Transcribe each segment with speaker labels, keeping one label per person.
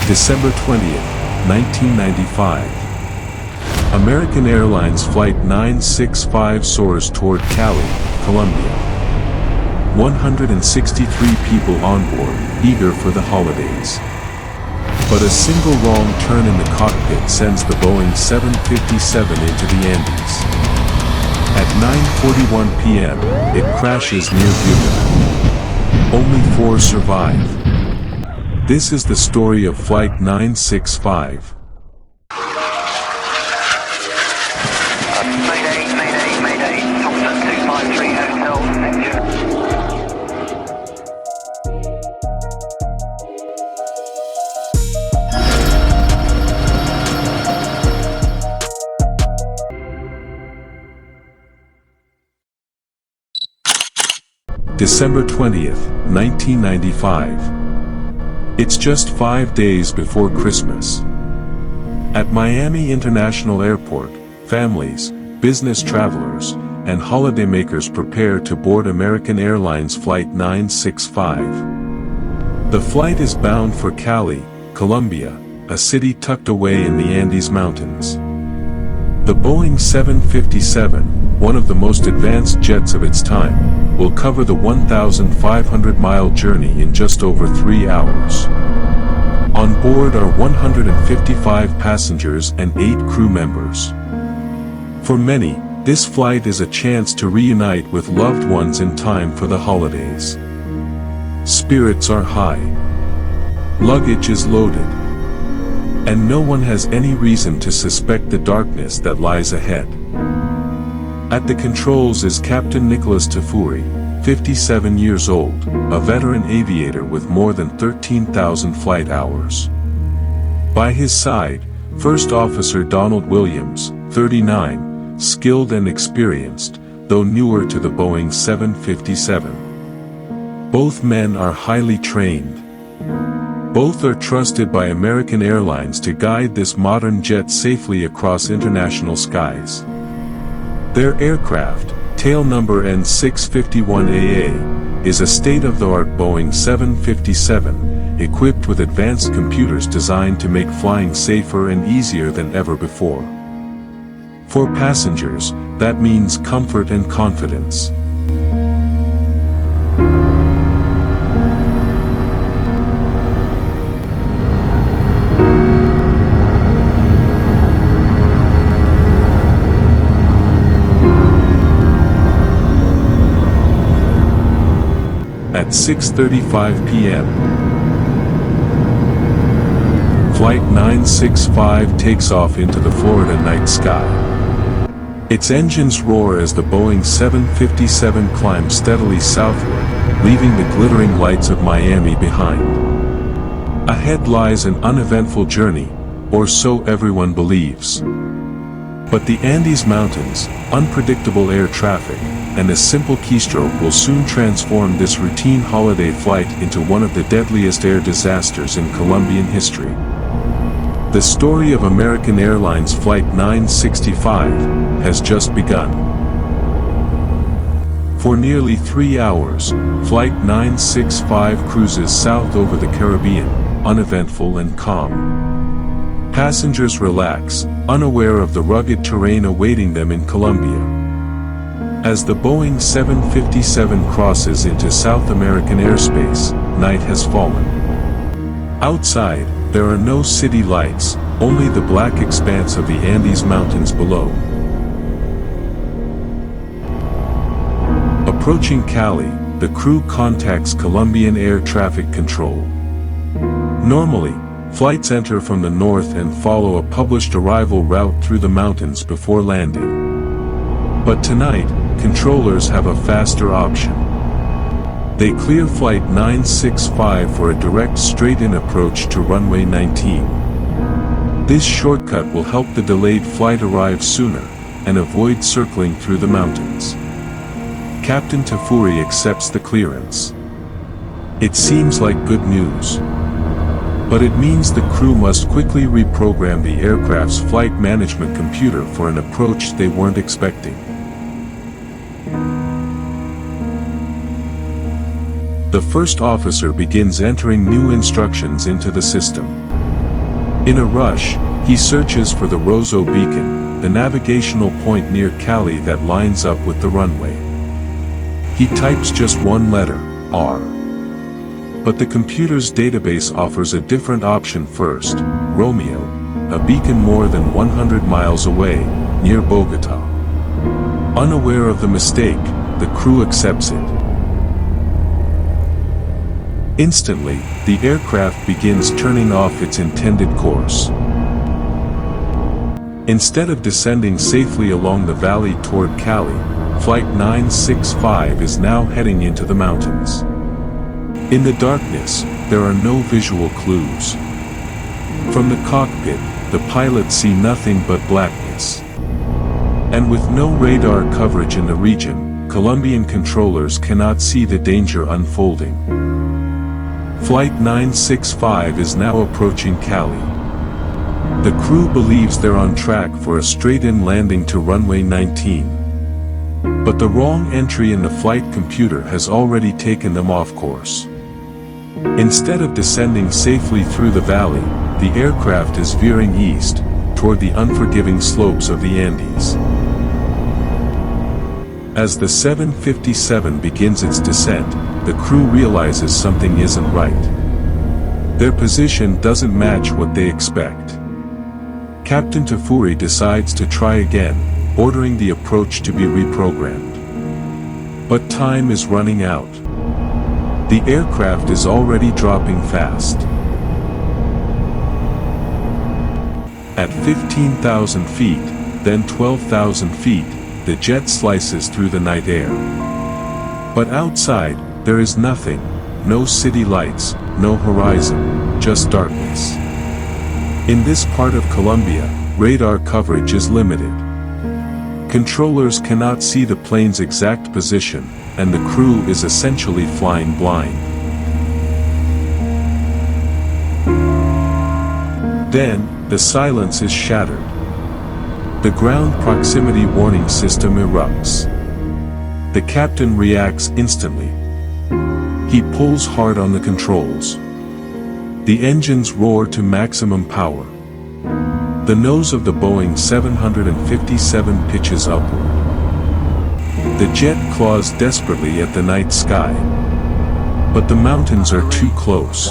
Speaker 1: December 20th, 1995. American Airlines Flight 965 soars toward Cali, Colombia. 163 people on board, eager for the holidays. But a single wrong turn in the cockpit sends the Boeing 757 into the Andes. At 9:41 p.m., it crashes near Buga. Only 4 survive. This is the story of Flight 965.
Speaker 2: Mayday, Thompson 253 Hotel, engine.
Speaker 1: December 20th, 1995. It's just 5 days before Christmas. At Miami International Airport, families, business travelers, and holidaymakers prepare to board American Airlines Flight 965. The flight is bound for Cali, Colombia, a city tucked away in the Andes Mountains. The Boeing 757, one of the most advanced jets of its time, will cover the 1,500-mile journey in just over 3 hours. On board are 155 passengers and 8 crew members. For many, this flight is a chance to reunite with loved ones in time for the holidays. Spirits are high. Luggage is loaded. And no one has any reason to suspect the darkness that lies ahead. At the controls is Captain Nicholas Tafuri, 57 years old, a veteran aviator with more than 13,000 flight hours. By his side, First Officer Donald Williams, 39, skilled and experienced, though newer to the Boeing 757. Both men are highly trained. Both are trusted by American Airlines to guide this modern jet safely across international skies. Their aircraft, tail number N651AA, is a state-of-the-art Boeing 757, equipped with advanced computers designed to make flying safer and easier than ever before. For passengers, that means comfort and confidence. At 6:35 p.m. Flight 965 takes off into the Florida night sky. Its engines roar as the Boeing 757 climbs steadily southward, leaving the glittering lights of Miami behind. Ahead lies an uneventful journey, or so everyone believes. But the Andes Mountains, unpredictable air traffic, and a simple keystroke will soon transform this routine holiday flight into one of the deadliest air disasters in Colombian history. The story of American Airlines Flight 965 has just begun. For nearly 3 hours, Flight 965 cruises south over the Caribbean, uneventful and calm. Passengers relax, unaware of the rugged terrain awaiting them in Colombia. As the Boeing 757 crosses into South American airspace, night has fallen. Outside, there are no city lights, only the black expanse of the Andes Mountains below. Approaching Cali, the crew contacts Colombian Air Traffic Control. Normally, flights enter from the north and follow a published arrival route through the mountains before landing. But tonight, controllers have a faster option. They clear Flight 965 for a direct straight-in approach to runway 19. This shortcut will help the delayed flight arrive sooner, and avoid circling through the mountains. Captain Tafuri accepts the clearance. It seems like good news. But it means the crew must quickly reprogram the aircraft's flight management computer for an approach they weren't expecting. The first officer begins entering new instructions into the system. In a rush, he searches for the Roseau beacon, the navigational point near Cali that lines up with the runway. He types just one letter, R. But the computer's database offers a different option first, Romeo, a beacon more than 100 miles away, near Bogota. Unaware of the mistake, the crew accepts it. Instantly, the aircraft begins turning off its intended course. Instead of descending safely along the valley toward Cali, Flight 965 is now heading into the mountains. In the darkness, there are no visual clues. From the cockpit, the pilots see nothing but blackness. And with no radar coverage in the region, Colombian controllers cannot see the danger unfolding. Flight 965 is now approaching Cali. The crew believes they're on track for a straight-in landing to runway 19. But the wrong entry in the flight computer has already taken them off course. Instead of descending safely through the valley, the aircraft is veering east, toward the unforgiving slopes of the Andes. As the 757 begins its descent, the crew realizes something isn't right. Their position doesn't match what they expect. Captain Tafuri decides to try again, ordering the approach to be reprogrammed. But time is running out. The aircraft is already dropping fast. At 15,000 feet, then 12,000 feet, the jet slices through the night air. But outside, there is nothing, no city lights, no horizon, just darkness. In this part of Colombia, radar coverage is limited. Controllers cannot see the plane's exact position, and the crew is essentially flying blind. Then, the silence is shattered. The ground proximity warning system erupts. The captain reacts instantly. He pulls hard on the controls. The engines roar to maximum power. The nose of the Boeing 757 pitches upward. The jet claws desperately at the night sky. But the mountains are too close.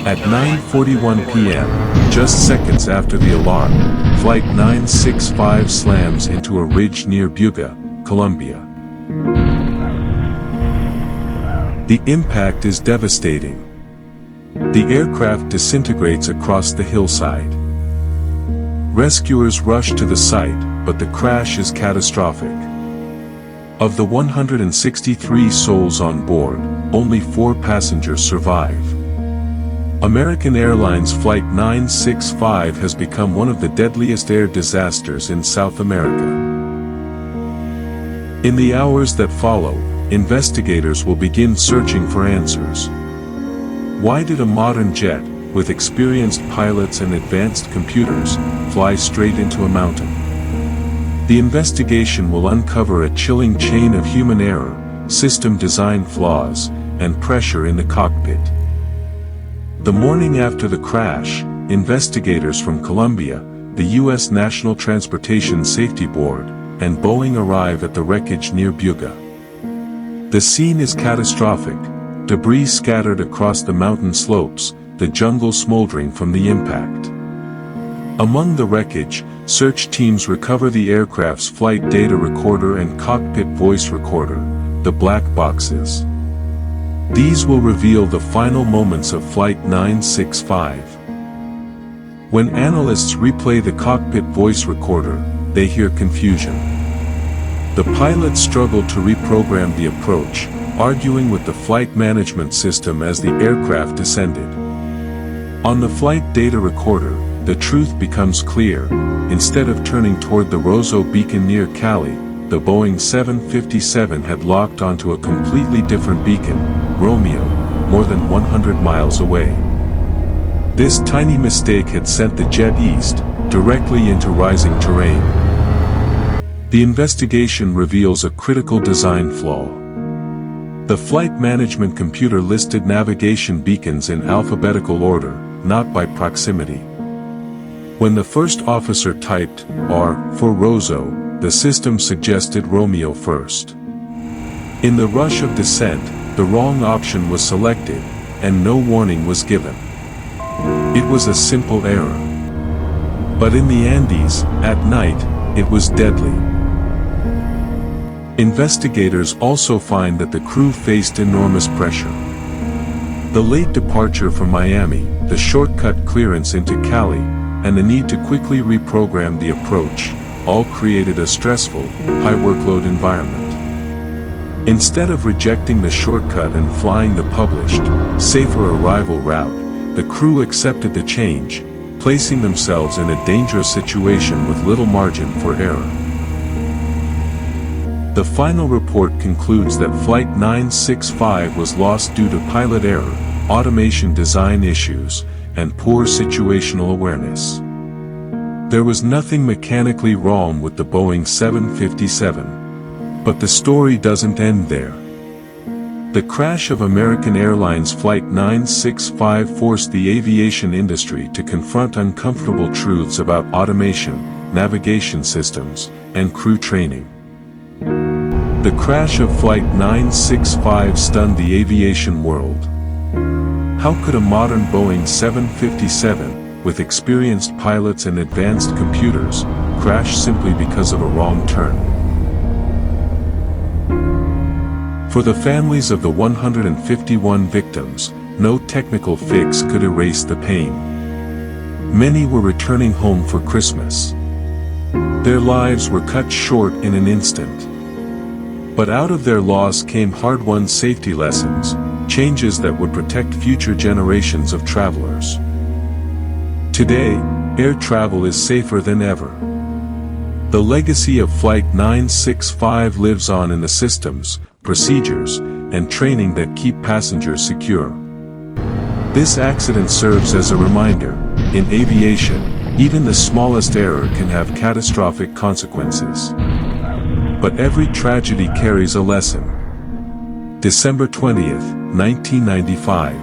Speaker 1: At 9:41 p.m., just seconds after the alarm, Flight 965 slams into a ridge near Buga, Colombia. The impact is devastating. The aircraft disintegrates across the hillside. Rescuers rush to the site, but the crash is catastrophic. Of the 163 souls on board, only 4 passengers survive. American Airlines Flight 965 has become one of the deadliest air disasters in South America. In the hours that follow, investigators will begin searching for answers. Why did a modern jet, with experienced pilots and advanced computers, fly straight into a mountain? The investigation will uncover a chilling chain of human error, system design flaws, and pressure in the cockpit. The morning after the crash, investigators from Colombia, the U.S. National Transportation Safety Board, and Boeing arrive at the wreckage near Buga. The scene is catastrophic, debris scattered across the mountain slopes, the jungle smoldering from the impact. Among the wreckage, search teams recover the aircraft's flight data recorder and cockpit voice recorder, the black boxes. These will reveal the final moments of Flight 965. When analysts replay the cockpit voice recorder, they hear confusion. The pilots struggle to reprogram the approach, arguing with the flight management system as the aircraft descended. On the flight data recorder, the truth becomes clear. Instead of turning toward the Roseau beacon near Cali, the Boeing 757 had locked onto a completely different beacon, Romeo, more than 100 miles away. This tiny mistake had sent the jet east, directly into rising terrain. The investigation reveals a critical design flaw. The flight management computer listed navigation beacons in alphabetical order, not by proximity. When the first officer typed R for Rosso, the system suggested Romeo first. In the rush of descent, the wrong option was selected, and no warning was given. It was a simple error. But in the Andes, at night, it was deadly. Investigators also find that the crew faced enormous pressure. The late departure from Miami, the shortcut clearance into Cali, and the need to quickly reprogram the approach, all created a stressful, high-workload environment. Instead of rejecting the shortcut and flying the published, safer arrival route, the crew accepted the change, placing themselves in a dangerous situation with little margin for error. The final report concludes that Flight 965 was lost due to pilot error, automation design issues, and poor situational awareness. There was nothing mechanically wrong with the Boeing 757. But the story doesn't end there. The crash of American Airlines Flight 965 forced the aviation industry to confront uncomfortable truths about automation, navigation systems, and crew training. The crash of Flight 965 stunned the aviation world. How could a modern Boeing 757, with experienced pilots and advanced computers, crash simply because of a wrong turn? For the families of the 151 victims, no technical fix could erase the pain. Many were returning home for Christmas. Their lives were cut short in an instant. But out of their loss came hard-won safety lessons, changes that would protect future generations of travelers. Today, air travel is safer than ever. The legacy of Flight 965 lives on in the systems, procedures, and training that keep passengers secure. This accident serves as a reminder: in aviation, even the smallest error can have catastrophic consequences. But every tragedy carries a lesson. December 20th, 1995.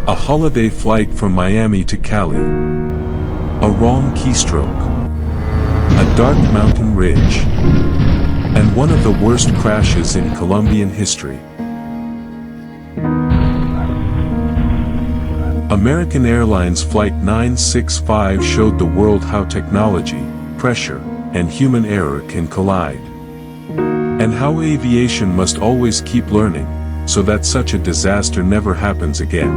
Speaker 1: A holiday flight from Miami to Cali. A wrong keystroke. A dark mountain ridge. And one of the worst crashes in Colombian history. American Airlines Flight 965 showed the world how technology, pressure, and human error can collide. And how aviation must always keep learning, so that such a disaster never happens again.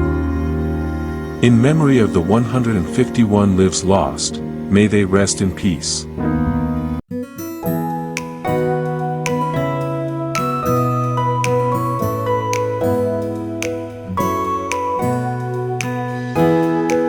Speaker 1: In memory of the 151 lives lost, may they rest in peace.